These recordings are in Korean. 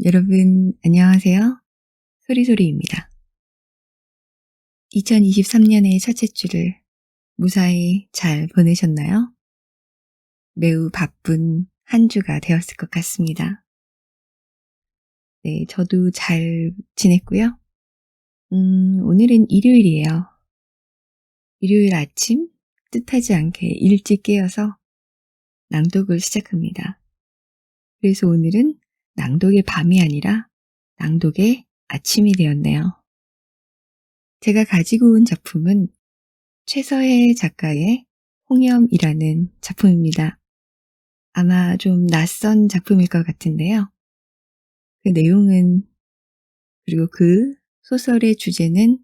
여러분, 안녕하세요. 소리소리입니다. 2023년의 첫째 주를 무사히 잘 보내셨나요? 매우 바쁜 한 주가 되었을 것 같습니다. 네, 저도 잘 지냈고요. 오늘은 일요일이에요. 일요일 아침 뜻하지 않게 일찍 깨어서 낭독을 시작합니다. 그래서 오늘은 낭독의 밤이 아니라 낭독의 아침이 되었네요. 제가 가지고 온 작품은 최서혜 작가의 홍염이라는 작품입니다. 아마 좀 낯선 작품일 것 같은데요. 그 내용은, 그리고 그 소설의 주제는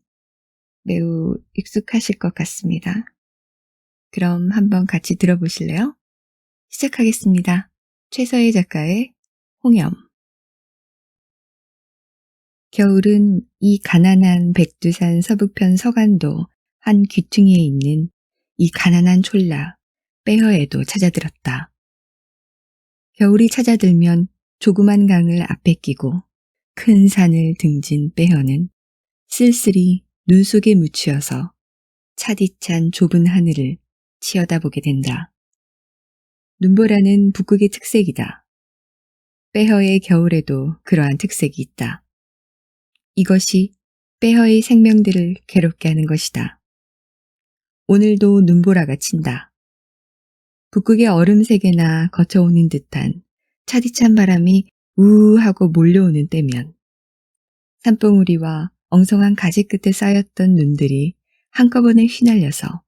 매우 익숙하실 것 같습니다. 그럼 한번 같이 들어보실래요? 시작하겠습니다. 최서혜 작가의 홍염. 겨울은 이 가난한 백두산 서북편 서간도 한 귀퉁이에 있는 이 가난한 촌락 빼허에도 찾아들었다. 겨울이 찾아들면 조그만 강을 앞에 끼고 큰 산을 등진 빼허는 쓸쓸히 눈 속에 묻히어서 차디찬 좁은 하늘을 치어다보게 된다. 눈보라는 북극의 특색이다. 빼허의 겨울에도 그러한 특색이 있다. 이것이 빼허의 생명들을 괴롭게 하는 것이다. 오늘도 눈보라가 친다. 북극의 얼음 세계나 거쳐오는 듯한 차디찬 바람이 우하고 몰려오는 때면 산봉우리와 엉성한 가지 끝에 쌓였던 눈들이 한꺼번에 휘날려서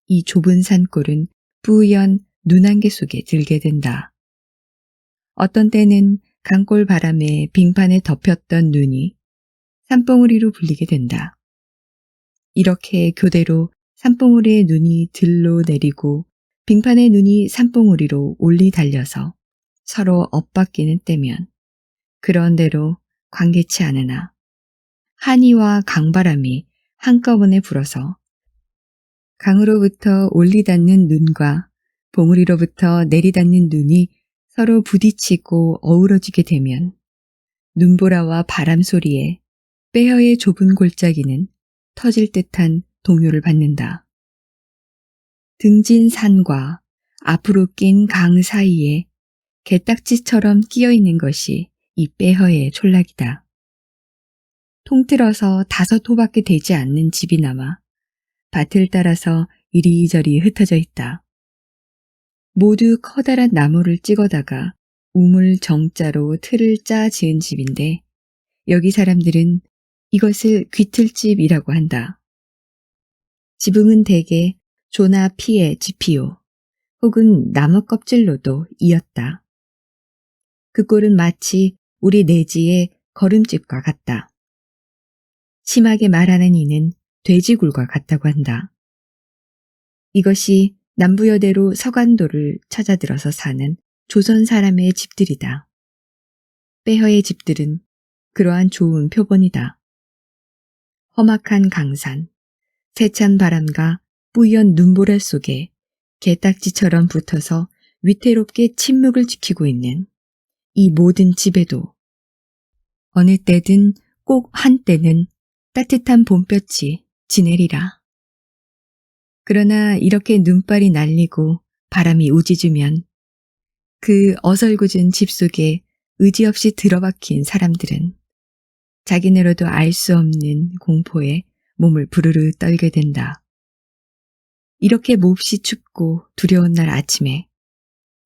이 좁은 산골은 뿌연 눈안개 속에 들게 된다. 어떤 때는 강골 바람에 빙판에 덮였던 눈이 산봉우리로 불리게 된다. 이렇게 교대로 산봉우리의 눈이 들로 내리고 빙판의 눈이 산봉우리로 올리 달려서 서로 엇바뀌는 때면 그런 대로 관계치 않으나 한이와 강바람이 한꺼번에 불어서 강으로부터 올리닿는 눈과 봉우리로부터 내리닿는 눈이 서로 부딪히고 어우러지게 되면 눈보라와 바람 소리에 빼허의 좁은 골짜기는 터질 듯한 동요를 받는다. 등진 산과 앞으로 낀 강 사이에 개딱지처럼 끼어 있는 것이 이 빼허의 촌락이다. 통틀어서 5호밖에 되지 않는 집이 남아 밭을 따라서 이리저리 흩어져 있다. 모두 커다란 나무를 찍어다가 우물 정자로 틀을 짜 지은 집인데 여기 사람들은 이것을 귀틀집이라고 한다. 지붕은 대개 조나 피에 지피요 혹은 나무 껍질로도 이었다. 그 꼴은 마치 우리 내지의 거름집과 같다. 심하게 말하는 이는 돼지굴과 같다고 한다. 이것이 남부여대로 서간도를 찾아들어서 사는 조선 사람의 집들이다. 빼허의 집들은 그러한 좋은 표본이다. 험악한 강산, 세찬 바람과 뿌연 눈보라 속에 개딱지처럼 붙어서 위태롭게 침묵을 지키고 있는 이 모든 집에도 어느 때든 꼭 한때는 따뜻한 봄볕이 지내리라. 그러나 이렇게 눈발이 날리고 바람이 우지주면 그 어설궂은 집 속에 의지없이 들어박힌 사람들은 자기네로도 알 수 없는 공포에 몸을 부르르 떨게 된다. 이렇게 몹시 춥고 두려운 날 아침에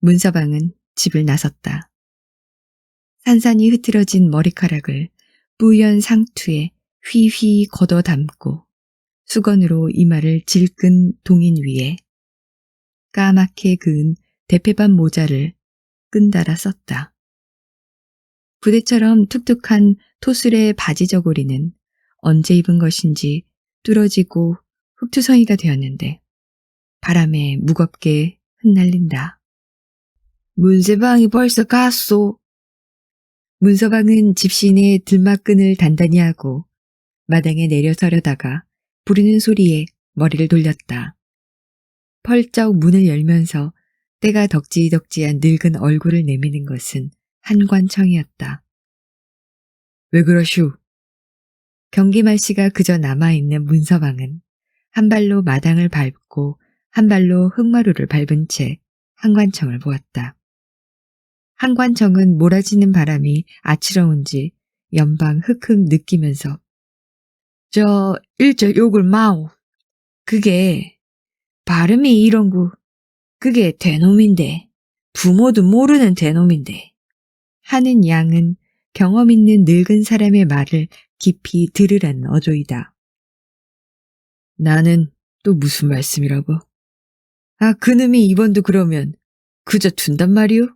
문서방은 집을 나섰다. 산산이 흐트러진 머리카락을 뿌연 상투에 휘휘 걷어 담고 수건으로 이마를 질끈 동인 위에 까맣게 그은 대패반 모자를 끈달아 썼다. 부대처럼 툭툭한 토술의 바지 저고리는 언제 입은 것인지 뚫어지고 흙투성이가 되었는데 바람에 무겁게 흩날린다. 문서방이 벌써 갔소. 문서방은 집신의 들막끈을 단단히 하고 마당에 내려서려다가 부르는 소리에 머리를 돌렸다. 펄쩍 문을 열면서 때가 덕지덕지한 늙은 얼굴을 내미는 것은 한관청이었다. 왜 그러슈? 경기만 씨가 그저 남아있는 문서방은 한 발로 마당을 밟고 한 발로 흙마루를 밟은 채 한관청을 보았다. 한관청은 몰아치는 바람이 아치러운지 연방 흑흑 느끼면서 저 일절 욕을 마오. 그게 발음이 이런구. 그게 대놈인데 부모도 모르는 대놈인데 하는 양은 경험 있는 늙은 사람의 말을 깊이 들으라는 어조이다. 나는 또 무슨 말씀이라고? 아, 그놈이 이번도 그러면 그저 둔단 말이오?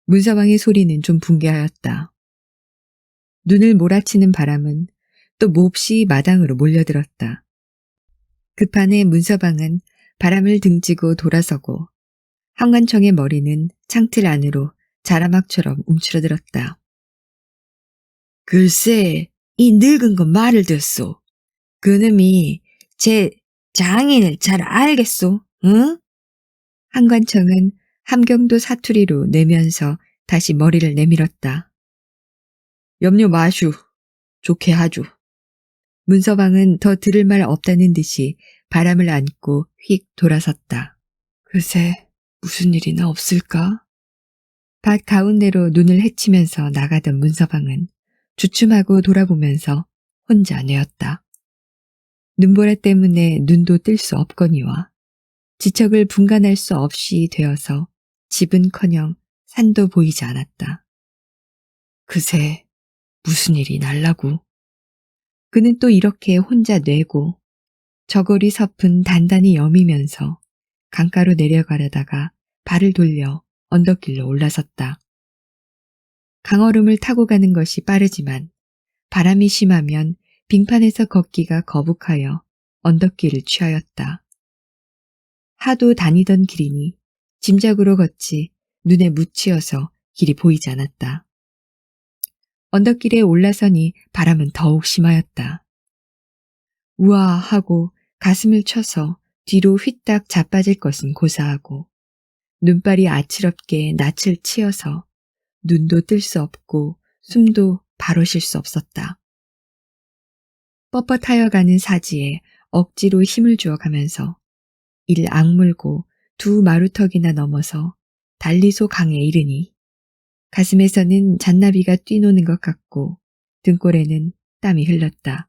문서방의 소리는 좀 붕괴하였다. 눈을 몰아치는 바람은 또 몹시 마당으로 몰려들었다. 급한에 문서방은 바람을 등지고 돌아서고 한관청의 머리는 창틀 안으로 자라막처럼 움츠러들었다. 글쎄, 이 늙은 건 말을 듣소. 그놈이 제 장인을 잘 알겠소, 응? 한관청은 함경도 사투리로 내면서 다시 머리를 내밀었다. 염려 마슈. 좋게 하죠. 문서방은 더 들을 말 없다는 듯이 바람을 안고 휙 돌아섰다. 글쎄, 무슨 일이나 없을까? 밭 가운데로 눈을 헤치면서 나가던 문서방은 주춤하고 돌아보면서 혼자 내었다. 눈보라 때문에 눈도 뜰 수 없거니와 지척을 분간할 수 없이 되어서 집은커녕 산도 보이지 않았다. 그새 무슨 일이 날라고. 그는 또 이렇게 혼자 뇌고 저고리 섭은 단단히 여미면서 강가로 내려가려다가 발을 돌려 언덕길로 올라섰다. 강얼음을 타고 가는 것이 빠르지만 바람이 심하면 빙판에서 걷기가 거북하여 언덕길을 취하였다. 하도 다니던 길이니 짐작으로 걷지 눈에 묻히어서 길이 보이지 않았다. 언덕길에 올라서니 바람은 더욱 심하였다. 우아 하고 가슴을 쳐서 뒤로 휘딱 자빠질 것은 고사하고 눈발이 아치럽게 낯을 치어서 눈도 뜰 수 없고 숨도 바로 쉴 수 없었다. 뻣뻣하여 가는 사지에 억지로 힘을 주어 가면서 이를 악물고 두 마루턱이나 넘어서 달리소 강에 이르니 가슴에서는 잔나비가 뛰노는 것 같고 등골에는 땀이 흘렀다.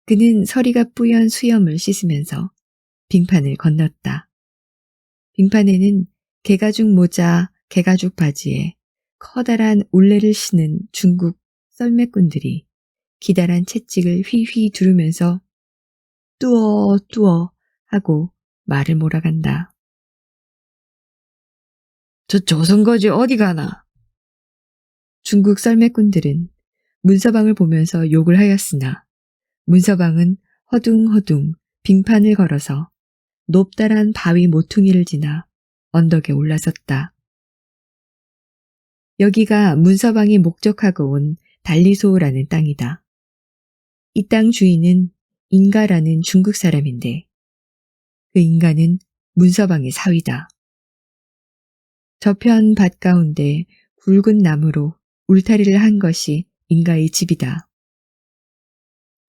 그는 서리가 뿌연 수염을 씻으면서 빙판을 건넜다. 빙판에는 개가죽 모자, 개가죽 바지에 커다란 올레를 신은 중국 썰매꾼들이 기다란 채찍을 휘휘 두르면서 뚜어 뚜어 하고 말을 몰아간다. 저 조선거지 어디 가나? 중국 썰매꾼들은 문서방을 보면서 욕을 하였으나 문서방은 허둥허둥 빙판을 걸어서 높다란 바위 모퉁이를 지나 언덕에 올라섰다. 여기가 문서방이 목적하고 온 달리소라는 땅이다. 이 땅 주인은 인가라는 중국 사람인데 그 인가는 문서방의 사위다. 저편 밭 가운데 굵은 나무로 울타리를 한 것이 인가의 집이다.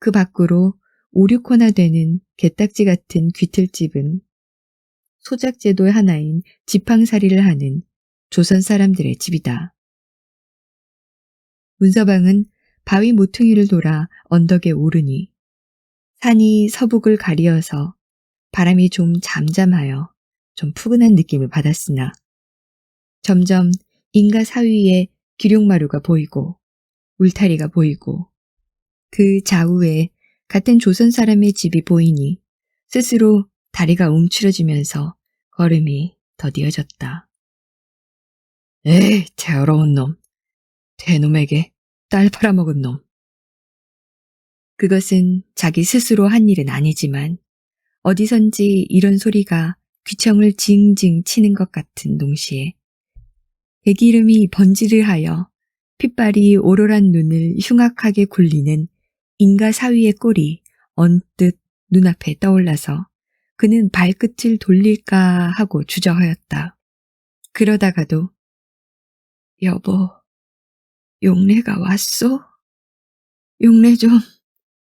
그 밖으로 5, 6호나 되는 개딱지 같은 귀틀집은 소작제도 하나인 지팡살이를 하는 조선 사람들의 집이다. 문서방은 바위 모퉁이를 돌아 언덕에 오르니 산이 서북을 가리어서 바람이 좀 잠잠하여 좀 푸근한 느낌을 받았으나 점점 인가 사위의 기룡마루가 보이고 울타리가 보이고 그 좌우에 같은 조선 사람의 집이 보이니 스스로 다리가 움츠러지면서 걸음이 더디어졌다. 에이, 더러운 놈. 대놈에게 딸 팔아먹은 놈. 그것은 자기 스스로 한 일은 아니지만 어디선지 이런 소리가 귀청을 징징 치는 것 같은 동시에 개기름이 번지르하여 핏발이 오로란 눈을 흉악하게 굴리는 인가 사위의 꼴이 언뜻 눈앞에 떠올라서 그는 발끝을 돌릴까 하고 주저하였다. 그러다가도 여보, 용례가 왔소? 용례 좀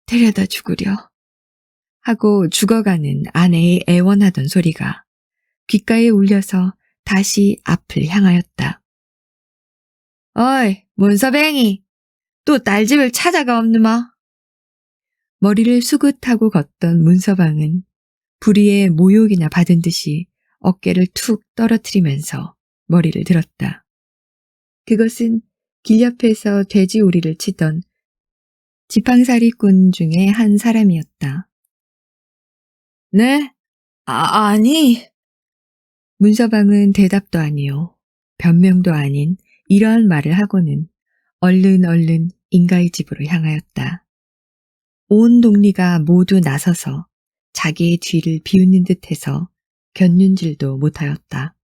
데려다 주구려. 하고 죽어가는 아내의 애원하던 소리가 귓가에 울려서 다시 앞을 향하였다. 어이, 문서뱅이, 또 딸 집을 찾아가 없느마? 머리를 수긋하고 걷던 문서방은 불의의 모욕이나 받은 듯이 어깨를 툭 떨어뜨리면서 머리를 들었다. 그것은 길 옆에서 돼지우리를 치던 지팡사리꾼 중에 한 사람이었다. 네? 아니. 문서방은 대답도 아니요, 변명도 아닌 이러한 말을 하고는 얼른 인가의 집으로 향하였다. 온 동리가 모두 나서서 자기의 뒤를 비웃는 듯해서 곁눈질도 못하였다.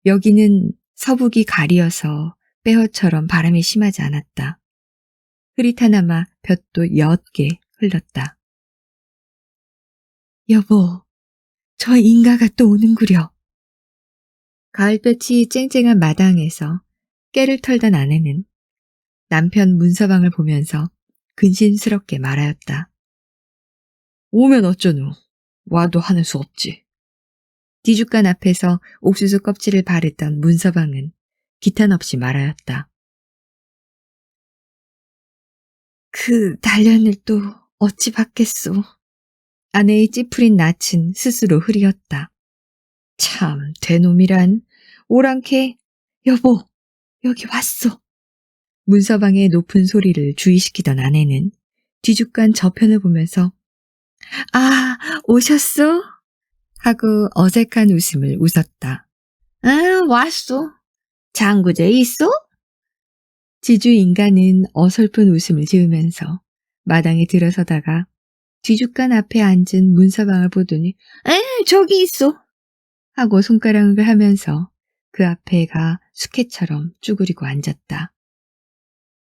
여기는 서북이 가리어서 빼어처럼 바람이 심하지 않았다. 흐릿하나마 볕도 옅게 흘렀다. 여보, 저 인가가 또 오는구려. 가을볕이 쨍쨍한 마당에서 깨를 털던 아내는 남편 문서방을 보면서 근심스럽게 말하였다. 오면 어쩌누? 와도 하는 수 없지. 뒤죽간 앞에서 옥수수 껍질을 바르던 문서방은 기탄 없이 말하였다. 그 단련을 또 어찌 받겠소. 아내의 찌푸린 낯은 스스로 흐리었다. 참 대놈이란. 오랑캐, 여보, 여기 왔소. 문서방의 높은 소리를 주의시키던 아내는 뒤죽간 저편을 보면서 아, 오셨소? 하고 어색한 웃음을 웃었다. 왔소. 장구제 있소? 지주 인간은 어설픈 웃음을 지으면서 마당에 들어서다가 뒤죽간 앞에 앉은 문서방을 보더니 저기 있소. 하고 손가락을 하면서 그 앞에가 숙회처럼 쭈그리고 앉았다.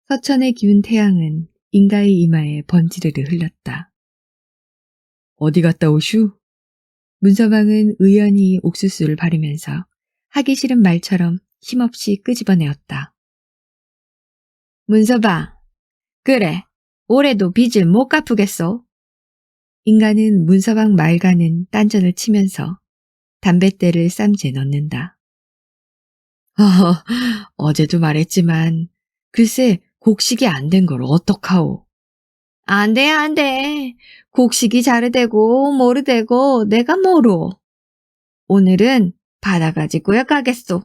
서천의 기운 태양은 인가의 이마에 번지르르 흘렀다. 어디 갔다 오슈? 문서방은 의연히 옥수수를 바르면서 하기 싫은 말처럼 힘없이 끄집어내었다. 문서방, 그래, 올해도 빚을 못 갚으겠소? 인간은 문서방 말과는 딴전을 치면서 담뱃대를 쌈지에 넣는다. 어제도 말했지만 글쎄 곡식이 안 된 걸 어떡하오. 안 돼. 곡식이 자르되고 모르되고 내가 뭐로. 오늘은 받아가지고야 가겠소.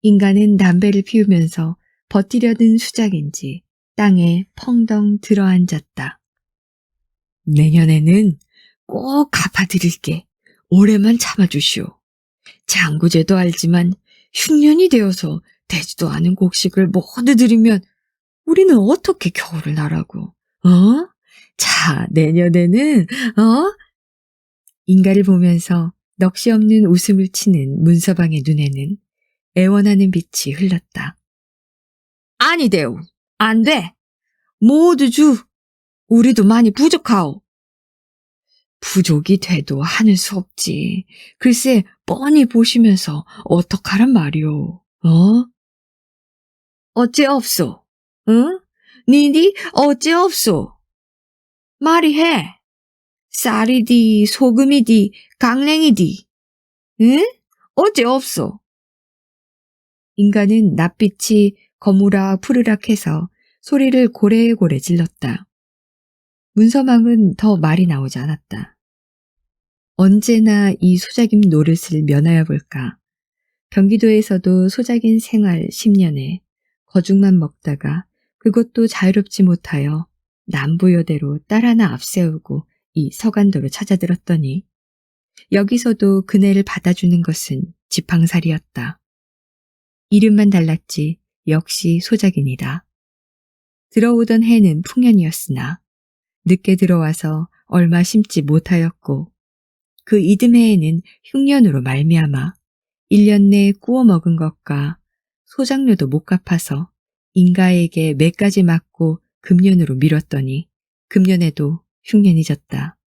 인간은 담배를 피우면서 버티려던 수작인지 땅에 펑덩 들어앉았다. 내년에는 꼭 갚아드릴게. 올해만 참아주시오. 장구제도 알지만 흉년이 되어서 되지도 않은 곡식을 모두 드리면 우리는 어떻게 겨울을 나라고. 자, 내년에는 인가를 보면서 넋이 없는 웃음을 치는 문서방의 눈에는 애원하는 빛이 흘렀다. 아니대우. 안 돼. 모두 주. 우리도 많이 부족하오. 부족이 돼도 하는 수 없지. 글쎄 뻔히 보시면서 어떡하란 말이오. 어째 없소? 응? 니니 어째 없소? 말이 해. 쌀이디 소금이디 강냉이디. 응? 어째 없소? 인간은 낯빛이 거무라 푸르락해서 소리를 고래고래 질렀다. 문서방은 더 말이 나오지 않았다. 언제나 이 소작임 노릇을 면하여 볼까. 경기도에서도 소작인 생활 10년에 거죽만 먹다가 그것도 자유롭지 못하여 남부여대로 딸 하나 앞세우고 이 서간도로 찾아들었더니 여기서도 그네를 받아주는 것은 지팡살이었다. 이름만 달랐지 역시 소작인이다. 들어오던 해는 풍년이었으나 늦게 들어와서 얼마 심지 못하였고 그 이듬해에는 흉년으로 말미암아 1년 내 구워 먹은 것과 소작료도 못 갚아서 인가에게 매까지 맞고 금년으로 미뤘더니 금년에도 흉년이 졌다.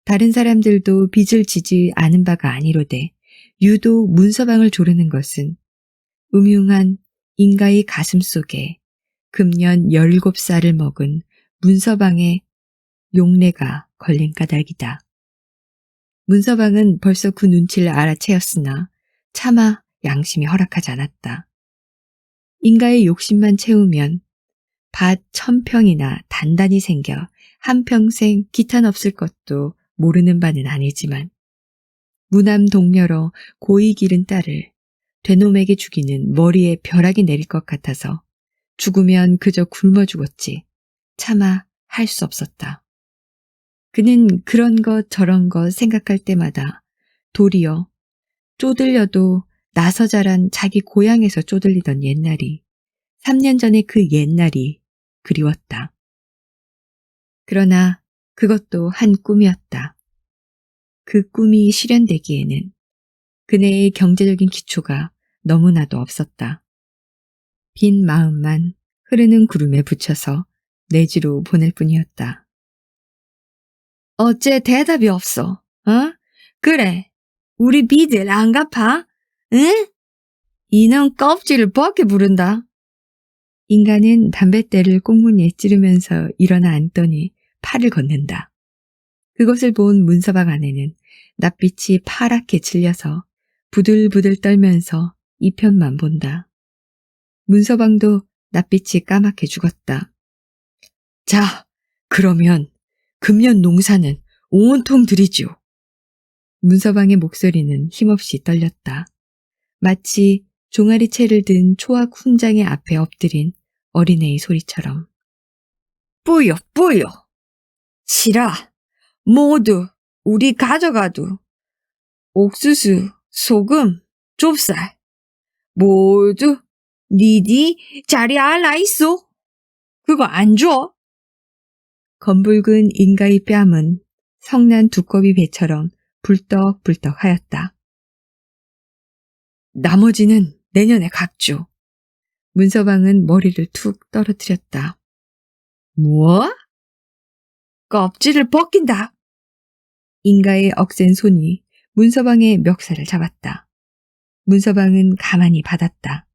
다른 사람들도 빚을 지지 않은 바가 아니로되 유독 문서방을 조르는 것은 음흉한 인가의 가슴 속에 금년 17살을 먹은 문서방의 용례가 걸린 까닭이다. 문서방은 벌써 그 눈치를 알아채었으나 차마 양심이 허락하지 않았다. 인가의 욕심만 채우면 밭 1000평이나 단단히 생겨 한평생 기탄 없을 것도 모르는 바는 아니지만 무남 동녀로 고이 기른 딸을 되놈에게 죽이는 머리에 벼락이 내릴 것 같아서 죽으면 그저 굶어 죽었지 차마 할 수 없었다. 그는 그런 것 저런 것 생각할 때마다 도리어 쪼들려도 나서 자란 자기 고향에서 쪼들리던 옛날이 3년 전의 그 옛날이 그리웠다. 그러나 그것도 한 꿈이었다. 그 꿈이 실현되기에는 그네의 경제적인 기초가 너무나도 없었다. 빈 마음만 흐르는 구름에 붙여서 내지로 보낼 뿐이었다. 어째 대답이 없어? 어? 그래, 우리 빚을 안 갚아? 응? 이놈 껍질을 벗게 부른다. 인간은 담뱃대를 꽁무니에 찌르면서 일어나 앉더니 팔을 걷는다. 그것을 본 문서방 아내는 낯빛이 파랗게 질려서 부들부들 떨면서 이편만 본다. 문서방도 낯빛이 까맣게 죽었다. 자, 그러면 금년 농사는 온통 드리지요. 문서방의 목소리는 힘없이 떨렸다. 마치 종아리채를 든 초학 훈장의 앞에 엎드린 어린애의 소리처럼. 뿌요, 뿌요. 싫어. 모두 우리 가져가도 옥수수, 소금, 좁쌀 모두 니디 자리 알아 있어. 그거 안 줘. 검붉은 인가의 뺨은 성난 두꺼비 배처럼 불떡불떡 하였다. 나머지는 내년에 갚죠. 문서방은 머리를 툭 떨어뜨렸다. 뭐? 껍질을 벗긴다. 인가의 억센 손이 문서방의 멱살을 잡았다. 문서방은 가만히 받았다.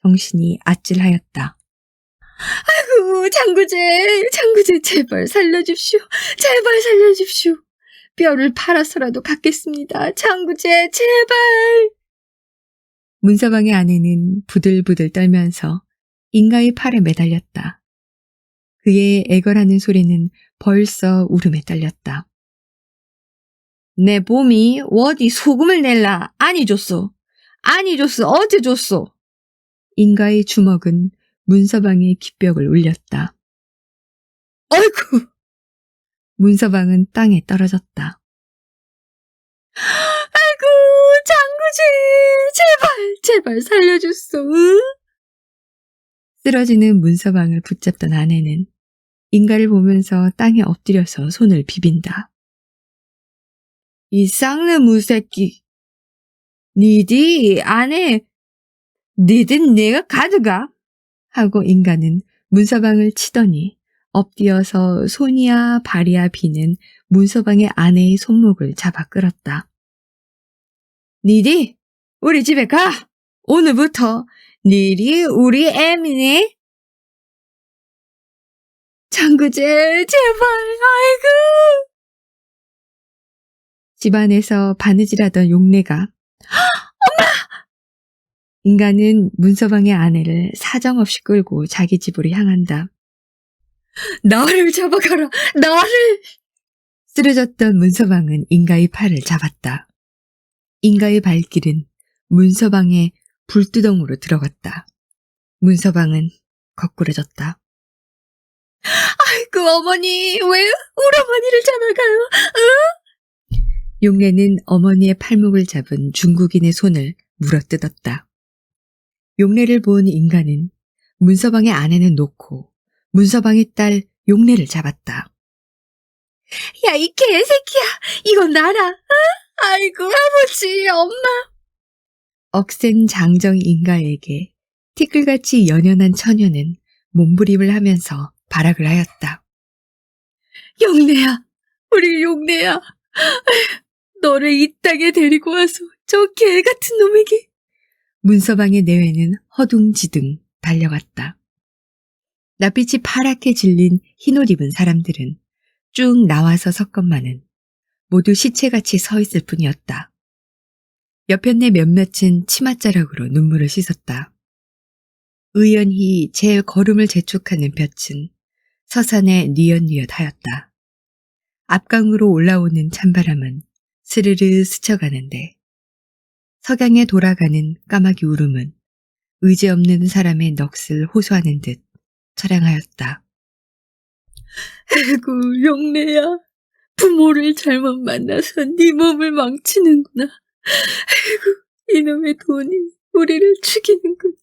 정신이 아찔하였다. 아이고, 장구제 제발 살려줍시오. 제발 살려줍시오. 뼈를 팔아서라도 갚겠습니다. 장구제 제발. 문서방의 아내는 부들부들 떨면서 인가의 팔에 매달렸다. 그의 애걸하는 소리는 벌써 울음에 딸렸다. 내 봄이 어디 소금을 낼라 아니 줬소. 아니 줬소. 어제 줬소. 인가의 주먹은 문서방의 귓벽을 울렸다. 어이구! 문서방은 땅에 떨어졌다. 아이고, 장구지, 제발 살려줬소. 응? 쓰러지는 문서방을 붙잡던 아내는 인가를 보면서 땅에 엎드려서 손을 비빈다. 이 쌍놈의 새끼, 니디 안에 니든 내가 가져가 하고 인가는 문서방을 치더니 엎드려서 손이야 발이야 비는 문서방의 아내의 손목을 잡아 끌었다. 니디 우리 집에 가. 오늘부터 니디 우리 애미네. 장구제 제발. 아이고. 집안에서 바느질하던 용례가 인간은 문서방의 아내를 사정없이 끌고 자기 집으로 향한다. 나를 잡아가라. 나를. 쓰러졌던 문서방은 인가의 팔을 잡았다. 인가의 발길은 문서방의 불두덩으로 들어갔다. 문서방은 거꾸러졌다. 아이고 어머니 왜 우리 어머니를 잡아가요? 응? 용례는 어머니의 팔목을 잡은 중국인의 손을 물어뜯었다. 용례를 본 인간은 문서방의 아내는 놓고 문서방의 딸 용례를 잡았다. 야, 이 개새끼야. 이건 나라. 어? 아이고 아버지, 엄마. 억센 장정 인가에게 티끌같이 연연한 처녀는 몸부림을 하면서 발악을 하였다. 용례야, 우리 용례야. 너를 이 땅에 데리고 와서 저 개같은 놈에게 문서방의 내외는 허둥지둥 달려갔다. 낯빛이 파랗게 질린 흰옷 입은 사람들은 쭉 나와서 섰건만은 모두 시체같이 서 있을 뿐이었다. 옆편네 몇몇은 치맛자락으로 눈물을 씻었다. 의연히 제 걸음을 재촉하는 볕은 서산에 뉘엿뉘엿하였다. 앞강으로 올라오는 찬바람은 스르르 스쳐가는데 석양에 돌아가는 까마귀 울음은 의지 없는 사람의 넋을 호소하는 듯 처량하였다. 에구 용래야, 부모를 잘못 만나서 네 몸을 망치는구나. 에구 이놈의 돈이 우리를 죽이는구나.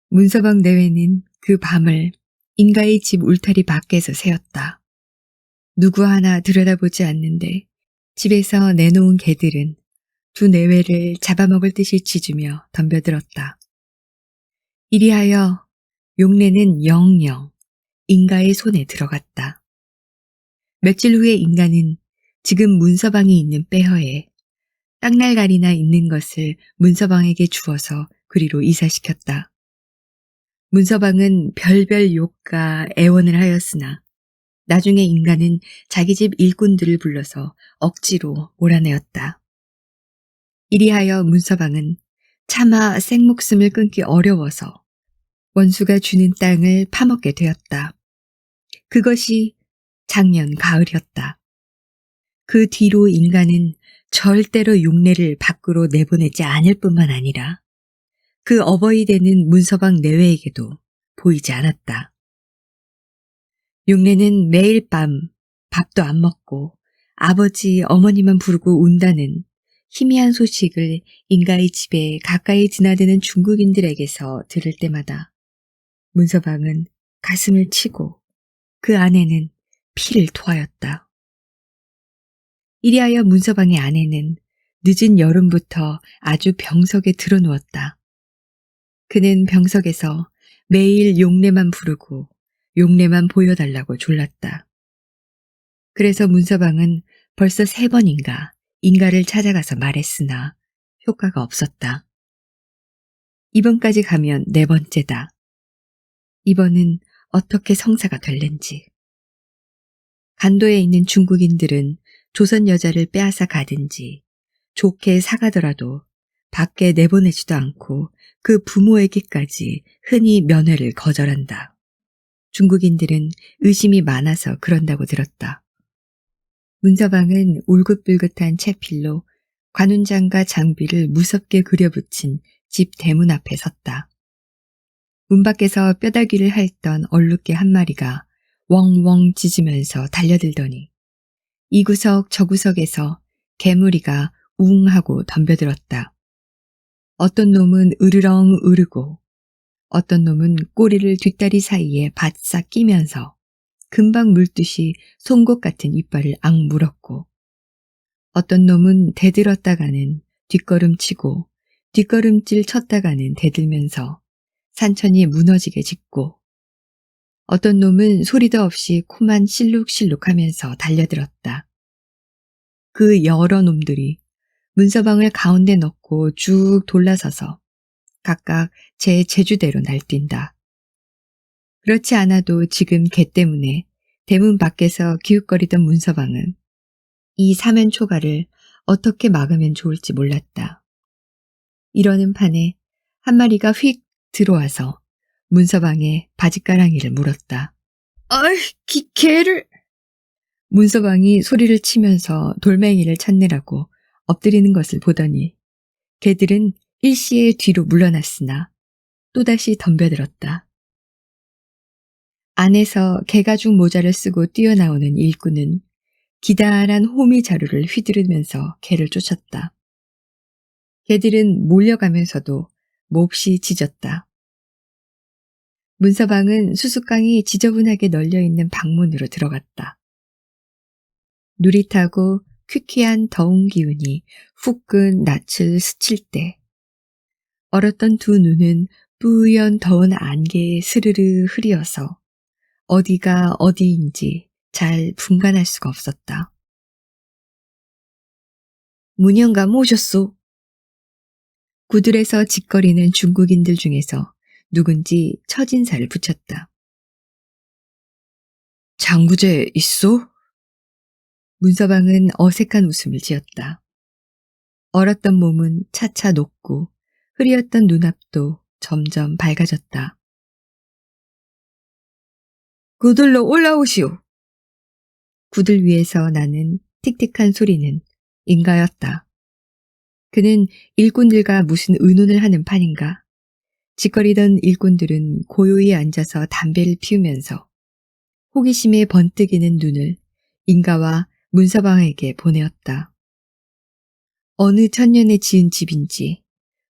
문서방 내외는 그 밤을 인가의 집 울타리 밖에서 새었다. 누구 하나 들여다보지 않는데 집에서 내놓은 개들은 두 내외를 잡아먹을 듯이 짖으며 덤벼들었다. 이리하여 용래는 영영 인가의 손에 들어갔다. 며칠 후에 인가는 지금 문서방이 있는 빼허에 땅날가리나 있는 것을 문서방에게 주어서 그리로 이사시켰다. 문서방은 별별 욕과 애원을 하였으나 나중에 인가는 자기 집 일꾼들을 불러서 억지로 몰아내었다. 이리하여 문서방은 차마 생목숨을 끊기 어려워서 원수가 주는 땅을 파먹게 되었다. 그것이 작년 가을이었다. 그 뒤로 인가는 절대로 용례를 밖으로 내보내지 않을 뿐만 아니라 그 어버이 되는 문서방 내외에게도 보이지 않았다. 용례는 매일 밤 밥도 안 먹고 아버지 어머니만 부르고 운다는 희미한 소식을 인가의 집에 가까이 드나드는 중국인들에게서 들을 때마다 문서방은 가슴을 치고 그 아내는 피를 토하였다. 이리하여 문서방의 아내는 늦은 여름부터 아주 병석에 드러누웠다. 그는 병석에서 매일 용례만 부르고 용례만 보여달라고 졸랐다. 그래서 문서방은 벌써 3번인가 인가를 찾아가서 말했으나 효과가 없었다. 이번까지 가면 4번째다. 이번은 어떻게 성사가 될는지. 간도에 있는 중국인들은 조선 여자를 빼앗아 가든지 좋게 사가더라도 밖에 내보내지도 않고 그 부모에게까지 흔히 면회를 거절한다. 중국인들은 의심이 많아서 그런다고 들었다. 문서방은 울긋불긋한 채필로 관운장과 장비를 무섭게 그려붙인 집 대문 앞에 섰다. 문 밖에서 뼈다귀를 핥던 얼룩개 한 마리가 웡웡 짖으면서 달려들더니 이 구석 저 구석에서 개무리가 우웅하고 덤벼들었다. 어떤 놈은 으르렁 으르고 어떤 놈은 꼬리를 뒷다리 사이에 바싹 끼면서 금방 물듯이 송곳 같은 이빨을 악 물었고 어떤 놈은 대들었다가는 뒷걸음치고 뒷걸음질 쳤다가는 대들면서 산천이 무너지게 짖고 어떤 놈은 소리도 없이 코만 실룩실룩하면서 달려들었다. 그 여러 놈들이 문서방을 가운데 넣고 쭉 돌라서서 각각 제 제주대로 날뛴다. 그렇지 않아도 지금 개 때문에 대문 밖에서 기웃거리던 문서방은 이 사면초가를 어떻게 막으면 좋을지 몰랐다. 이러는 판에 한 마리가 휙 들어와서 문서방의 바짓가랑이를 물었다. 아이, 개를! 문서방이 소리를 치면서 돌멩이를 찾느라고 엎드리는 것을 보더니 개들은 일시에 뒤로 물러났으나 또다시 덤벼들었다. 안에서 개가죽 모자를 쓰고 뛰어나오는 일꾼은 기다란 호미 자루를 휘두르면서 개를 쫓았다. 개들은 몰려가면서도 몹시 짖었다. 문서방은 수수깡이 지저분하게 널려있는 방문으로 들어갔다. 누릿하고 퀴퀴한 더운 기운이 후끈 낯을 스칠 때 얼었던 두 눈은 뿌연 더운 안개에 스르르 흐리어서 어디가 어디인지 잘 분간할 수가 없었다. 문영감 오셨소? 구들에서 짓거리는 중국인들 중에서 누군지 첫인사를 붙였다. 장구제 있소? 문서방은 어색한 웃음을 지었다. 얼었던 몸은 차차 녹고 흐리었던 눈앞도 점점 밝아졌다. 구들로 올라오시오. 구들 위에서 나는 틱틱한 소리는 인가였다. 그는 일꾼들과 무슨 의논을 하는 판인가. 짓거리던 일꾼들은 고요히 앉아서 담배를 피우면서 호기심에 번뜩이는 눈을 인가와 문서방에게 보내었다. 어느 천년에 지은 집인지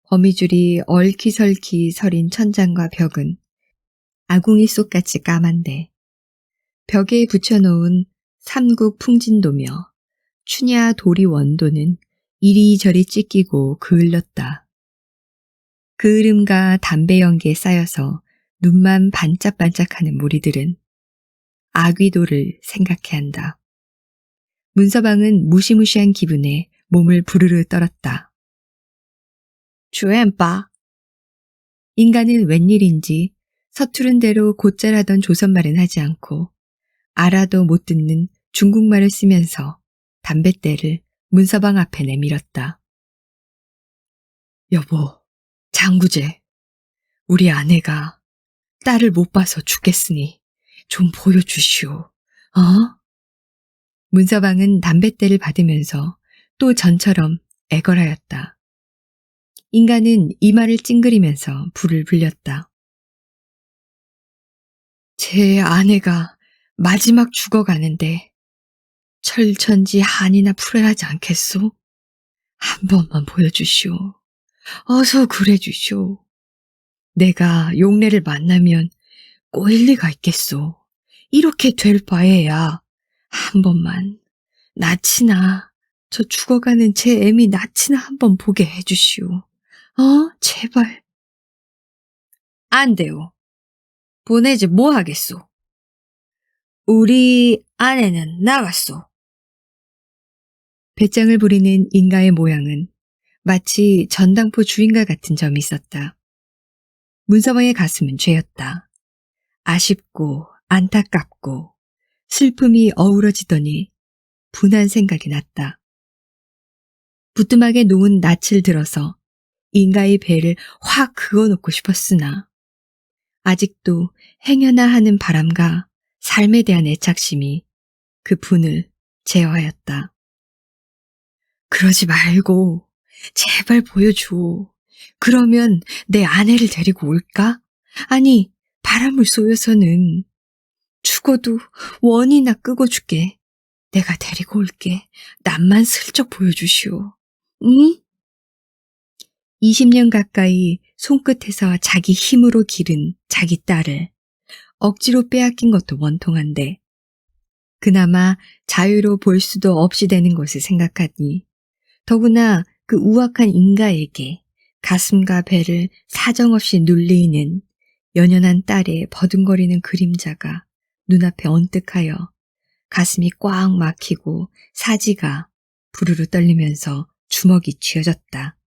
거미줄이 얼키설키 서린 천장과 벽은 아궁이 속같이 까만데 벽에 붙여놓은 삼국 풍진도며 추냐 도리 원도는 이리저리 찢기고 그을렀다. 그을음과 담배 연기에 쌓여서 눈만 반짝반짝하는 무리들은 아귀도를 생각해 한다. 문서방은 무시무시한 기분에 몸을 부르르 떨었다. 주엠빠. 인간은 웬일인지 서투른 대로 곧잘 하던 조선말은 하지 않고 알아도 못 듣는 중국말을 쓰면서 담뱃대를 문서방 앞에 내밀었다. 여보, 장구제, 우리 아내가 딸을 못 봐서 죽겠으니 좀 보여주시오. 어? 문서방은 담뱃대를 받으면서 또 전처럼 애걸하였다. 인간은 이마를 찡그리면서 불을 불렸다. 제 아내가 마지막 죽어가는데 철천지 한이나 풀어야 하지 않겠소? 한 번만 보여주시오. 어서 그래주시오. 내가 용례를 만나면 꼬일 리가 있겠소. 이렇게 될 바에야 한 번만 낯이나 저 죽어가는 제 애미 낯이나 한번 보게 해주시오. 제발. 안 돼요. 보내지 뭐 하겠소. 우리 아내는 나갔소. 배짱을 부리는 인가의 모양은 마치 전당포 주인과 같은 점이 있었다. 문서방의 가슴은 죄였다. 아쉽고 안타깝고 슬픔이 어우러지더니 분한 생각이 났다. 부뚜막에 놓은 낯을 들어서 인가의 배를 확 그어놓고 싶었으나 아직도 행여나 하는 바람과 삶에 대한 애착심이 그 분을 제어하였다. 그러지 말고 제발 보여줘. 그러면 내 아내를 데리고 올까? 아니, 바람을 쏘여서는 죽어도 원이나 끄고 줄게. 내가 데리고 올게. 남만 슬쩍 보여주시오. 응? 20년 가까이 손끝에서 자기 힘으로 기른 자기 딸을 억지로 빼앗긴 것도 원통한데 그나마 자유로 볼 수도 없이 되는 것을 생각하니 더구나 그 우악한 인가에게 가슴과 배를 사정없이 눌리는 연연한 딸의 버둥거리는 그림자가 눈앞에 언뜩하여 가슴이 꽉 막히고 사지가 부르르 떨리면서 주먹이 쥐어졌다.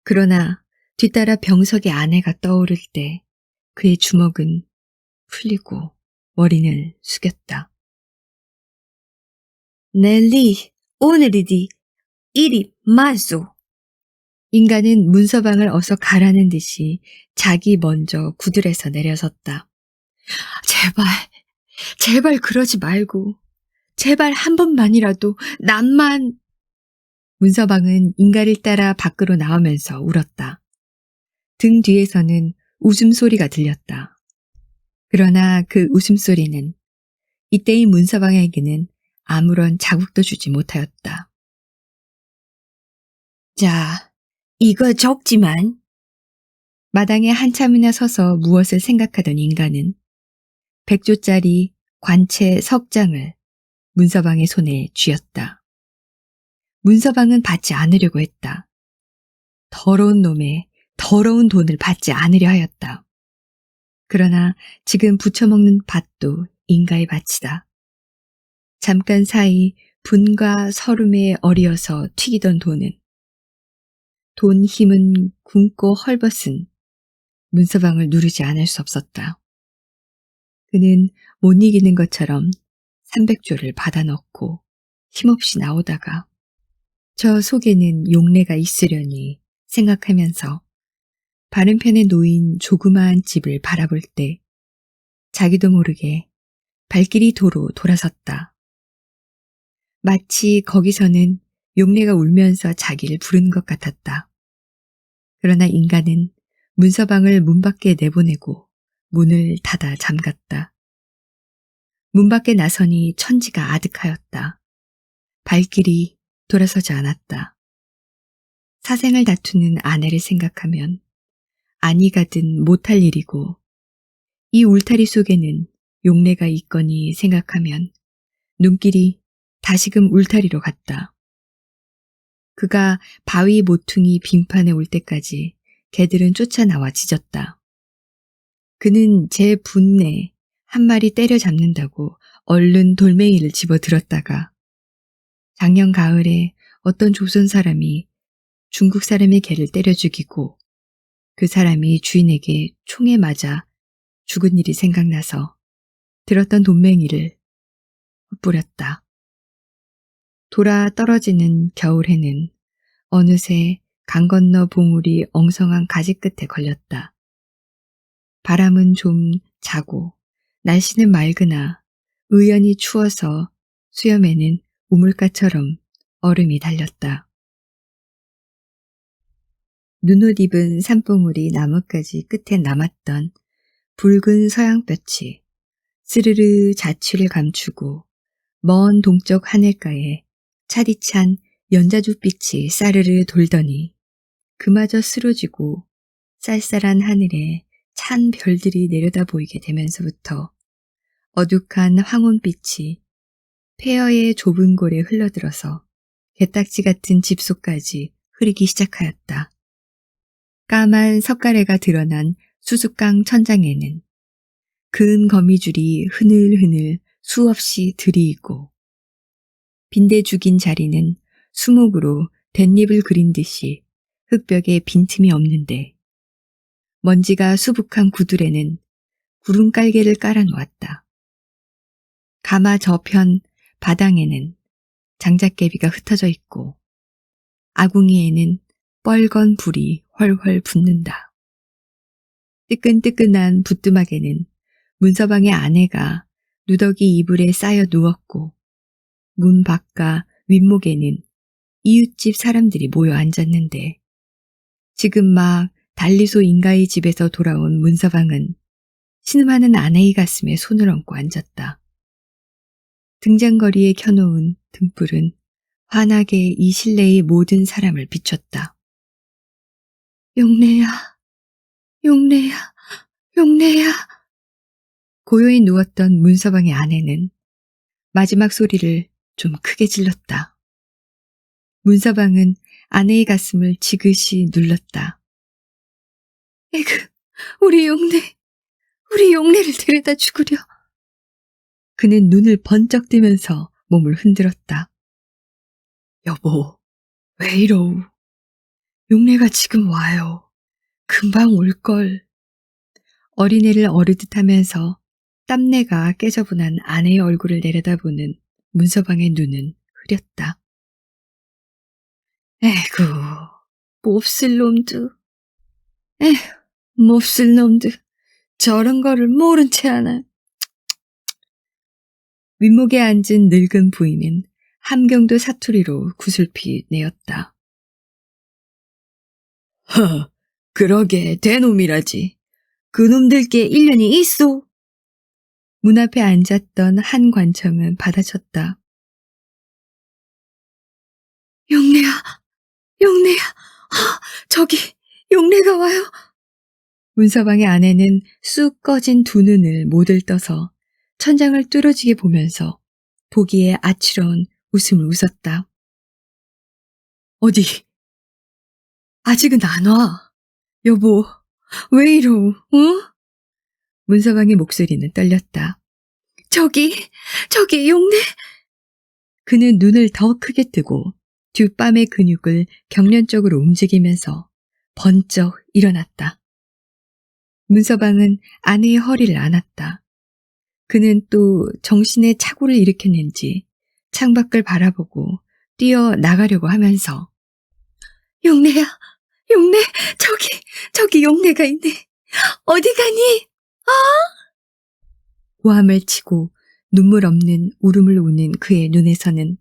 그러나 뒤따라 병석의 아내가 떠오를 때 그의 주먹은 풀리고 머리를 숙였다. 넬리, 오늘이디 이리 마소. 인간은 문서방을 어서 가라는 듯이 자기 먼저 구들에서 내려섰다. 제발 그러지 말고 제발 한 번만이라도 남만. 문서방은 인가를 따라 밖으로 나오면서 울었다. 등 뒤에서는 웃음소리가 들렸다. 그러나 그 웃음소리는 이때의 문서방에게는 아무런 자국도 주지 못하였다. 자, 이거 적지만. 마당에 한참이나 서서 무엇을 생각하던 인간은 100조짜리 관채 석장을 문서방의 손에 쥐었다. 문서방은 받지 않으려고 했다. 더러운 놈의 더러운 돈을 받지 않으려 하였다. 그러나 지금 부쳐먹는 밭도 인가의 밭이다. 잠깐 사이 분과 서름에 어리어서 튀기던 돈은 돈 힘은 굶고 헐벗은 문서방을 누르지 않을 수 없었다. 그는 못 이기는 것처럼 300조를 받아넣고 힘없이 나오다가 저 속에는 용례가 있으려니 생각하면서 바른편에 놓인 조그마한 집을 바라볼 때 자기도 모르게 발길이 도로 돌아섰다. 마치 거기서는 용례가 울면서 자기를 부른 것 같았다. 그러나 인간은 문서방을 문 밖에 내보내고 문을 닫아 잠갔다. 문 밖에 나서니 천지가 아득하였다. 발길이 돌아서지 않았다. 사생을 다투는 아내를 생각하면 아니 가든 못할 일이고 이 울타리 속에는 용례가 있거니 생각하면 눈길이 다시금 울타리로 갔다. 그가 바위 모퉁이 빙판에 올 때까지 개들은 쫓아나와 짖었다. 그는 제 분내 한 마리 때려잡는다고 얼른 돌멩이를 집어들었다가 작년 가을에 어떤 조선 사람이 중국 사람의 개를 때려 죽이고 그 사람이 주인에게 총에 맞아 죽은 일이 생각나서 들었던 돌멩이를 흩뿌렸다. 돌아 떨어지는 겨울에는 어느새 강 건너 봉우리 엉성한 가지 끝에 걸렸다. 바람은 좀 자고 날씨는 맑으나 의연히 추워서 수염에는 우물가처럼 얼음이 달렸다. 눈옷 입은 산봉우리 나뭇가지 끝에 남았던 붉은 서양볕이 스르르 자취를 감추고 먼 동쪽 하늘가에 차디찬 연자주빛이 싸르르 돌더니 그마저 쓰러지고 쌀쌀한 하늘에 찬 별들이 내려다 보이게 되면서부터 어둑한 황혼빛이 폐허의 좁은 골에 흘러들어서 개딱지 같은 집속까지 흐르기 시작하였다. 까만 석가래가 드러난 수수깡 천장에는 근 거미줄이 흐늘흐늘 수없이 들이이고 빈대 죽인 자리는 수목으로 댄잎을 그린 듯이 흙벽에 빈틈이 없는데 먼지가 수북한 구들에는 구름 깔개를 깔아놓았다. 가마 저편 바닥에는 장작개비가 흩어져 있고 아궁이에는 뻘건 불이 훨훨 붙는다. 뜨끈뜨끈한 부뚜막에는 문서방의 아내가 누더기 이불에 쌓여 누웠고 문 밖과 윗목에는 이웃집 사람들이 모여 앉았는데 지금 막 달리소 인가의 집에서 돌아온 문서방은 신음하는 아내의 가슴에 손을 얹고 앉았다. 등장거리에 켜놓은 등불은 환하게 이 실내의 모든 사람을 비췄다. 용례야, 용례야, 용례야. 고요히 누웠던 문서방의 아내는 마지막 소리를 좀 크게 질렀다. 문서방은 아내의 가슴을 지그시 눌렀다. 에그, 우리 용례를 데려다 죽으려. 그는 눈을 번쩍 뜨면서 몸을 흔들었다. 여보, 왜 이러우? 용례가 지금 와요. 금방 올걸. 어린애를 어르듯 하면서 땀내가 깨져분한 아내의 얼굴을 내려다보는 문서방의 눈은 흐렸다. 에구, 몹쓸 놈들. 에휴, 몹쓸 놈들. 저런 거를 모른 채 하나. 윗목에 앉은 늙은 부인은 함경도 사투리로 구슬피 내었다. 허, 그러게 대놈이라지. 그놈들께 일년이 있어. 문 앞에 앉았던 한 관청은 받아쳤다. 용례야, 용례야. 저기 용례가 와요. 문서방의 아내는 쑥 꺼진 두 눈을 모들 떠서 천장을 뚫어지게 보면서 보기에 아치러운 웃음을 웃었다. 어디? 아직은 안 와. 여보, 왜 이러우, 응? 문서방의 목소리는 떨렸다. 저기 용례. 그는 눈을 더 크게 뜨고 뒷밤의 근육을 경련적으로 움직이면서 번쩍 일어났다. 문서방은 아내의 허리를 안았다. 그는 또 정신에 착오를 일으켰는지 창밖을 바라보고 뛰어나가려고 하면서 용내야, 용내, 저기 용내가 있네. 어디 가니? 고함을 치고 눈물 없는 울음을 우는 그의 눈에서는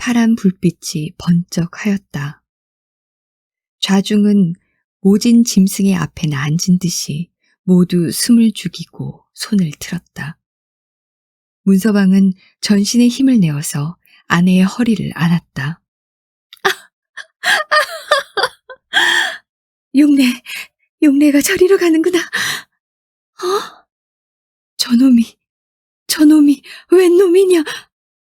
파란 불빛이 번쩍하였다. 좌중은 모진 짐승의 앞에 앉은 듯이 모두 숨을 죽이고 손을 틀었다. 문서방은 전신에 힘을 내어서 아내의 허리를 안았다. 용내가 저리로 가는구나. 저놈이 웬 놈이냐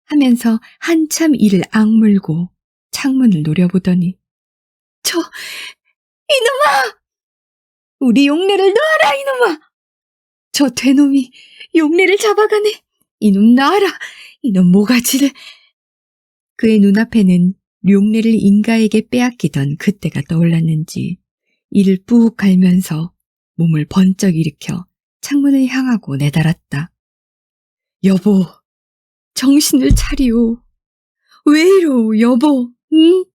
하면서 한참 이를 악물고 창문을 노려보더니 이놈아! 우리 용내를 놔라 이놈아! 저 되놈이 용내를 잡아가네. 이놈 놔라. 이놈 모가지를. 그의 눈앞에는 용내를 인가에게 빼앗기던 그때가 떠올랐는지 이를 꾹 갈면서 몸을 번쩍 일으켜 창문을 향하고 내달았다. 여보, 정신을 차리오. 왜 이러, 여보, 응?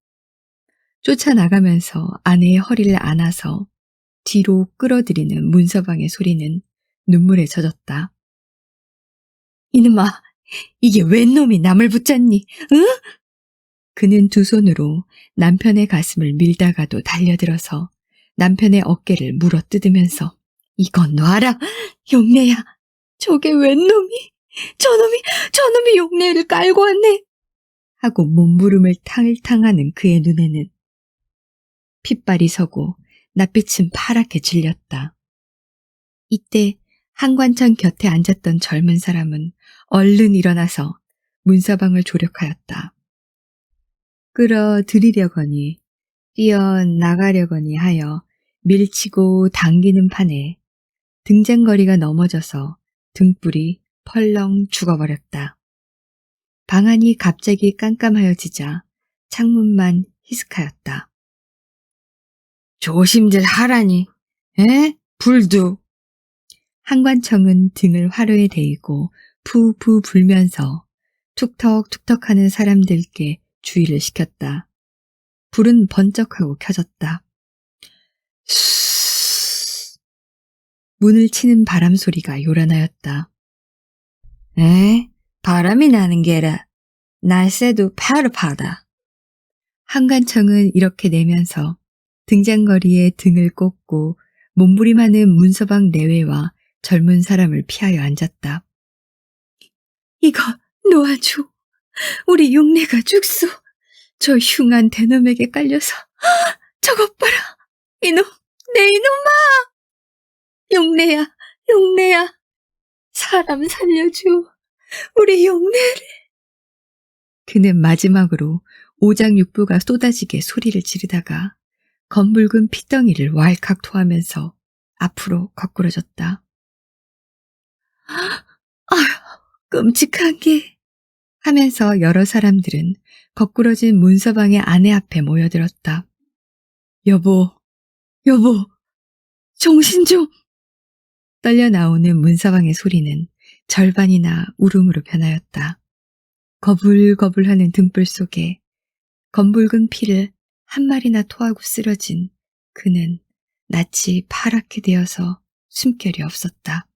쫓아나가면서 아내의 허리를 안아서 뒤로 끌어들이는 문서방의 소리는 눈물에 젖었다. 이놈아, 이게 웬 놈이 남을 붙잡니, 응? 그는 두 손으로 남편의 가슴을 밀다가도 달려들어서 남편의 어깨를 물어뜯으면서 이건 놔라, 용내야. 저게 웬 놈이? 저놈이 용내를 깔고 왔네. 하고 몸부림을 탕탕하는 그의 눈에는 핏발이 서고 낯빛은 파랗게 질렸다. 이때 한관천 곁에 앉았던 젊은 사람은 얼른 일어나서 문서방을 조력하였다. 끌어들이려거니 뛰어나가려거니 하여 밀치고 당기는 판에 등잔거리가 넘어져서 등불이 펄렁 죽어버렸다. 방 안이 갑자기 깜깜하여지자 창문만 희슥하였다. 조심들 하라니, 에? 불도. 한관청은 등을 화로에 대이고 푸푸 불면서 툭턱툭턱하는 사람들께 주의를 시켰다. 불은 번쩍하고 켜졌다. 문을 치는 바람 소리가 요란하였다. 에? 바람이 나는 게라. 날새도 파릇파다. 한관청은 이렇게 내면서 등잔거리에 등을 꽂고 몸부림하는 문서방 내외와 젊은 사람을 피하여 앉았다. 이거 놓아줘. 우리 용내가 죽소. 저 흉한 대놈에게 깔려서. 저것 봐라. 이놈, 내 이놈아. 용내야. 사람 살려줘. 우리 용내를. 그는 마지막으로 오장육부가 쏟아지게 소리를 지르다가 검붉은 핏덩이를 왈칵 토하면서 앞으로 거꾸러졌다. 아휴, 끔찍한 게. 하면서 여러 사람들은 거꾸러진 문서방의 아내 앞에 모여들었다. 여보, 정신 좀. 떨려 나오는 문서방의 소리는 절반이나 울음으로 변하였다. 거불거불하는 등불 속에 검붉은 피를 한 마리나 토하고 쓰러진 그는 낯이 파랗게 되어서 숨결이 없었다.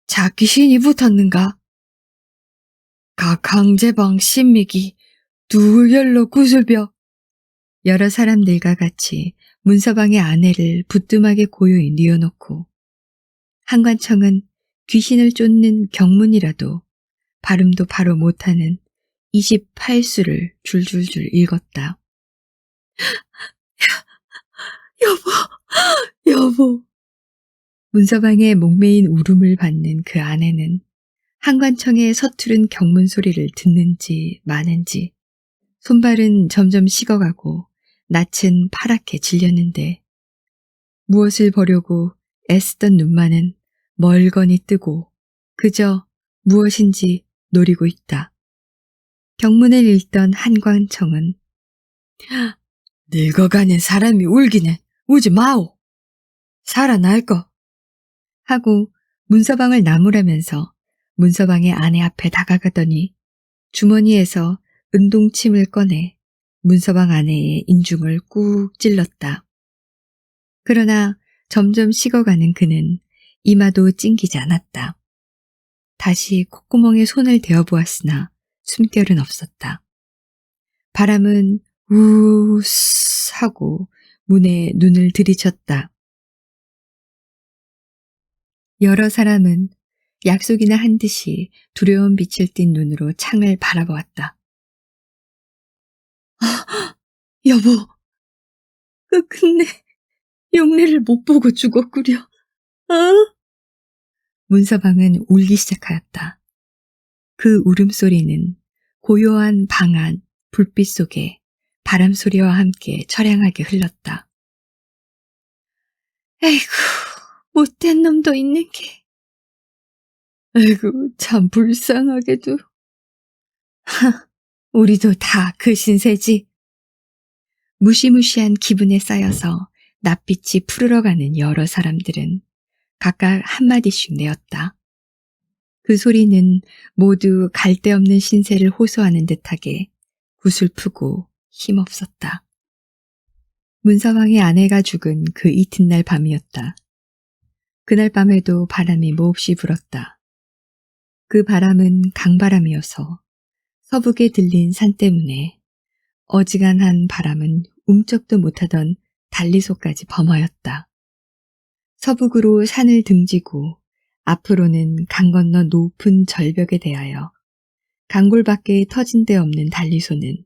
자귀신이 붙었는가? 강제방 신미기 두열로 구슬벼. 여러 사람들과 같이 문서방의 아내를 부뚜막에 고요히 뉘어놓고 한관청은 귀신을 쫓는 경문이라도 발음도 바로 못하는 28수를 줄줄줄 읽었다. 여보. 문서방의 목매인 울음을 받는 그 아내는 한관청의 서투른 경문 소리를 듣는지 마는지 손발은 점점 식어가고 낯은 파랗게 질렸는데 무엇을 보려고 애쓰던 눈만은 멀거니 뜨고 그저 무엇인지 노리고 있다. 경문을 읽던 한광청은 늙어가는 사람이 울기는 우지 마오. 살아날 거. 하고 문서방을 나무라면서 문서방의 아내 앞에 다가가더니 주머니에서 은동침을 꺼내 문서방 아내의 인중을 꾹 찔렀다. 그러나 점점 식어가는 그는 이마도 찡기지 않았다. 다시 콧구멍에 손을 대어보았으나 숨결은 없었다. 바람은 우스 하고 문에 눈을 들이쳤다. 여러 사람은 약속이나 한 듯이 두려운 빛을 띤 눈으로 창을 바라보았다. 여보, 끝내 용례를 못 보고 죽었구려. 문서방은 울기 시작하였다. 그 울음소리는 고요한 방 안 불빛 속에 바람소리와 함께 처량하게 흘렀다. 에이구, 못된 놈도 있는 게. 에이구, 참 불쌍하게도. 우리도 다 그 신세지. 무시무시한 기분에 쌓여서 낯빛이 푸르러가는 여러 사람들은 각각 한마디씩 내었다. 그 소리는 모두 갈데없는 신세를 호소하는 듯하게 구슬프고 힘없었다. 문서방의 아내가 죽은 그 이튿날 밤이었다. 그날 밤에도 바람이 몹시 불었다. 그 바람은 강바람이어서 서북에 들린 산 때문에 어지간한 바람은 움쩍도 못하던 달리소까지 범하였다. 서북으로 산을 등지고 앞으로는 강 건너 높은 절벽에 대하여 강골밖에 터진 데 없는 달리소는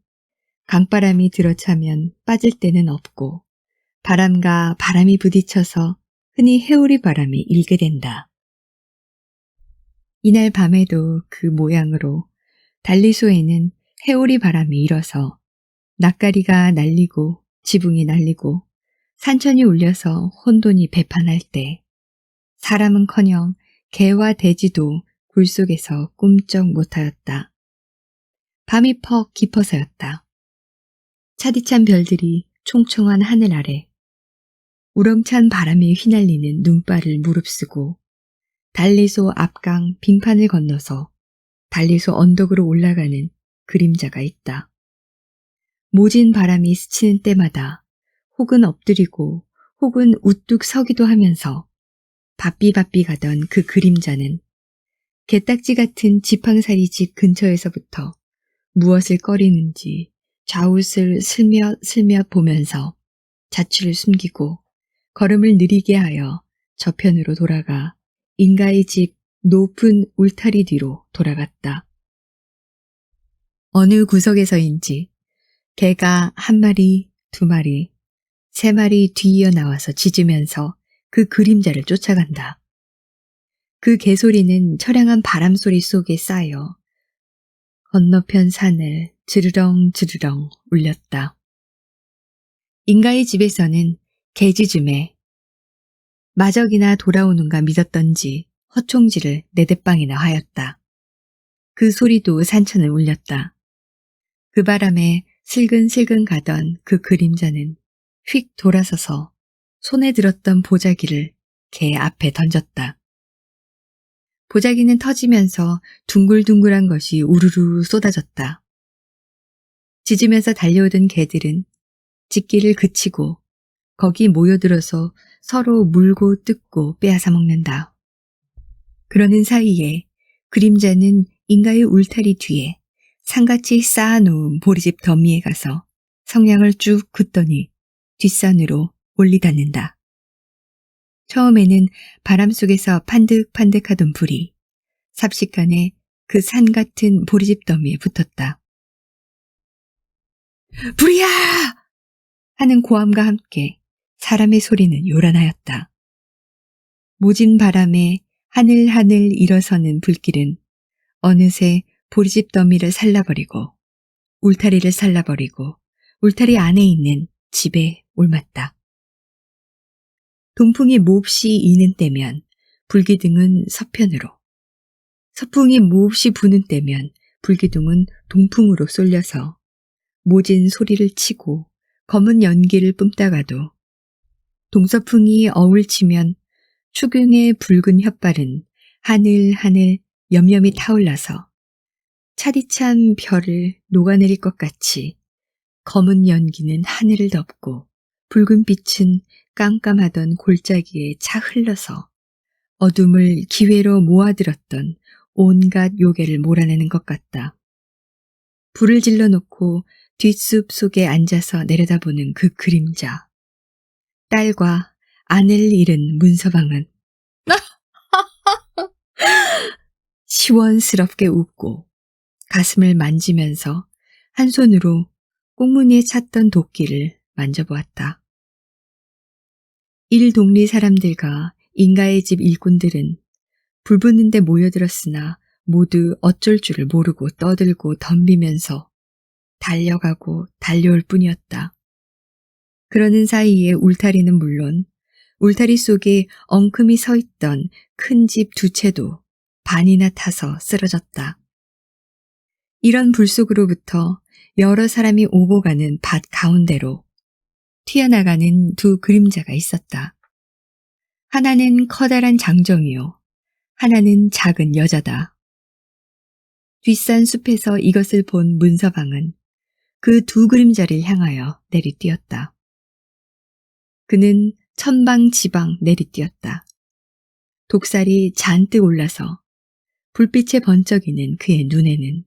강바람이 들어차면 빠질 데는 없고 바람과 바람이 부딪혀서 흔히 해오리 바람이 일게 된다. 이날 밤에도 그 모양으로 달리소에는 해오리 바람이 일어서 낯가리가 날리고 지붕이 날리고 산천이 울려서 혼돈이 배판할 때 사람은커녕 개와 돼지도 굴 속에서 꿈쩍 못하였다. 밤이 퍽 깊어서였다. 차디찬 별들이 총총한 하늘 아래 우렁찬 바람에 휘날리는 눈발을 무릅쓰고 달리소 앞강 빙판을 건너서 달리소 언덕으로 올라가는 그림자가 있다. 모진 바람이 스치는 때마다 혹은 엎드리고 혹은 우뚝 서기도 하면서 바삐바삐 가던 그 그림자는 개딱지 같은 지팡사리 집 근처에서부터 무엇을 꺼리는지 좌웃을 슬며슬며 보면서 자취를 숨기고 걸음을 느리게 하여 저편으로 돌아가 인가의 집 높은 울타리 뒤로 돌아갔다. 어느 구석에서인지 개가 한 마리, 두 마리, 세 마리 뒤이어 나와서 짖으면서 그 그림자를 쫓아간다. 그 개소리는 처량한 바람소리 속에 쌓여 건너편 산을 지르렁 지르렁 울렸다. 인가의 집에서는 개짖음에 마적이나 돌아오는가 믿었던지 허총질을 네댓방이나 하였다. 그 소리도 산천을 울렸다. 그 바람에 슬근슬근 가던 그 그림자는 휙 돌아서서 손에 들었던 보자기를 개 앞에 던졌다. 보자기는 터지면서 둥글둥글한 것이 우르르 쏟아졌다. 짖으면서 달려오던 개들은 짖기를 그치고 거기 모여들어서 서로 물고 뜯고 빼앗아 먹는다. 그러는 사이에 그림자는 인가의 울타리 뒤에 산같이 쌓아놓은 보리집 더미에 가서 성냥을 쭉 긋더니 뒷산으로 올리닫는다. 처음에는 바람 속에서 판득판득하던 불이 삽시간에 그 산 같은 보리집 더미에 붙었다. 불이야! 하는 고함과 함께 사람의 소리는 요란하였다. 모진 바람에 하늘하늘 일어서는 불길은 어느새 보리집 더미를 살라버리고 울타리를 살라버리고 울타리 안에 있는 집에 올맞다. 동풍이 몹시 이는 때면 불기둥은 서편으로, 서풍이 몹시 부는 때면 불기둥은 동풍으로 쏠려서 모진 소리를 치고 검은 연기를 뿜다가도 동서풍이 어울치면 추경의 붉은 혓발은 하늘하늘 염염이 타올라서 차디찬 별을 녹아내릴 것 같이 검은 연기는 하늘을 덮고 붉은 빛은 깜깜하던 골짜기에 차 흘러서 어둠을 기회로 모아들었던 온갖 요괴를 몰아내는 것 같다. 불을 질러놓고 뒷숲 속에 앉아서 내려다보는 그 그림자. 딸과 아내를 잃은 문서방은 시원스럽게 웃고 가슴을 만지면서 한 손으로 꽁무니에 찼던 도끼를 만져보았다. 일동리 사람들과 인가의 집 일꾼들은 불 붙는데 모여들었으나 모두 어쩔 줄을 모르고 떠들고 덤비면서 달려가고 달려올 뿐이었다. 그러는 사이에 울타리는 물론 울타리 속에 엉큼이 서 있던 큰 집 두 채도 반이나 타서 쓰러졌다. 이런 불 속으로부터 여러 사람이 오고 가는 밭 가운데로 튀어나가는 두 그림자가 있었다. 하나는 커다란 장정이요. 하나는 작은 여자다. 뒷산 숲에서 이것을 본 문서방은 그 두 그림자를 향하여 내리뛰었다. 그는 천방지방 내리뛰었다. 독살이 잔뜩 올라서 불빛에 번쩍이는 그의 눈에는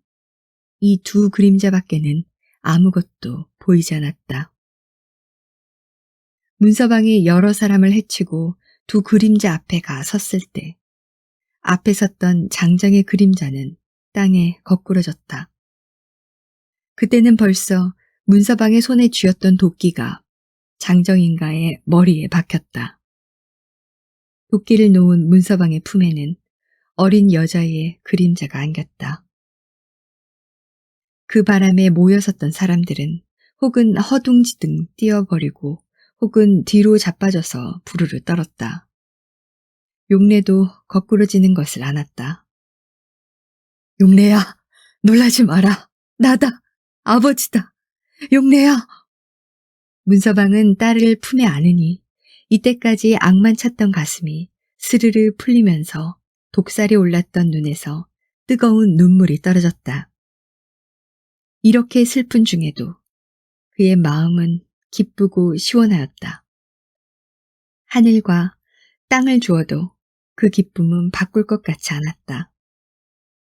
이 두 그림자밖에는 아무것도 보이지 않았다. 문서방이 여러 사람을 해치고 두 그림자 앞에 가 섰을 때 앞에 섰던 장정의 그림자는 땅에 거꾸러졌다. 그때는 벌써 문서방의 손에 쥐었던 도끼가 장정인가의 머리에 박혔다. 도끼를 놓은 문서방의 품에는 어린 여자의 그림자가 안겼다. 그 바람에 모여섰던 사람들은 혹은 허둥지둥 뛰어버리고 혹은 뒤로 자빠져서 부르르 떨었다. 용례도 거꾸러지는 것을 안았다. 용례야, 놀라지 마라. 나다. 아버지다. 용례야. 문서방은 딸을 품에 안으니 이때까지 악만 찼던 가슴이 스르르 풀리면서 독살이 올랐던 눈에서 뜨거운 눈물이 떨어졌다. 이렇게 슬픈 중에도 그의 마음은 기쁘고 시원하였다. 하늘과 땅을 주어도 그 기쁨은 바꿀 것 같지 않았다.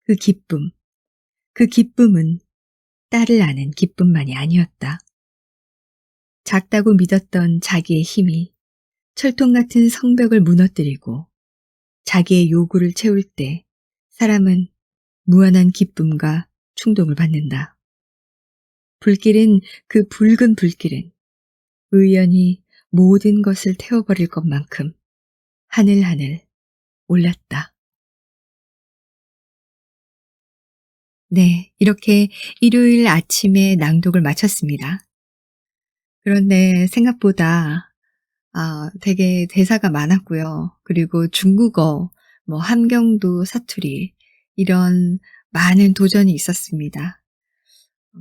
그 기쁨은 딸을 아는 기쁨만이 아니었다. 작다고 믿었던 자기의 힘이 철통 같은 성벽을 무너뜨리고 자기의 요구를 채울 때 사람은 무한한 기쁨과 충동을 받는다. 그 붉은 불길은 의연히 모든 것을 태워버릴 것만큼 하늘하늘 올랐다. 네, 이렇게 일요일 아침에 낭독을 마쳤습니다. 그런데 생각보다 되게 대사가 많았고요. 그리고 중국어, 함경도 사투리 이런 많은 도전이 있었습니다.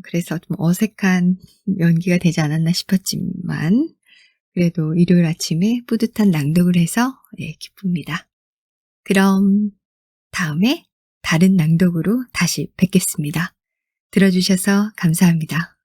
그래서 좀 어색한 연기가 되지 않았나 싶었지만 그래도 일요일 아침에 뿌듯한 낭독을 해서 기쁩니다. 그럼 다음에 다른 낭독으로 다시 뵙겠습니다. 들어주셔서 감사합니다.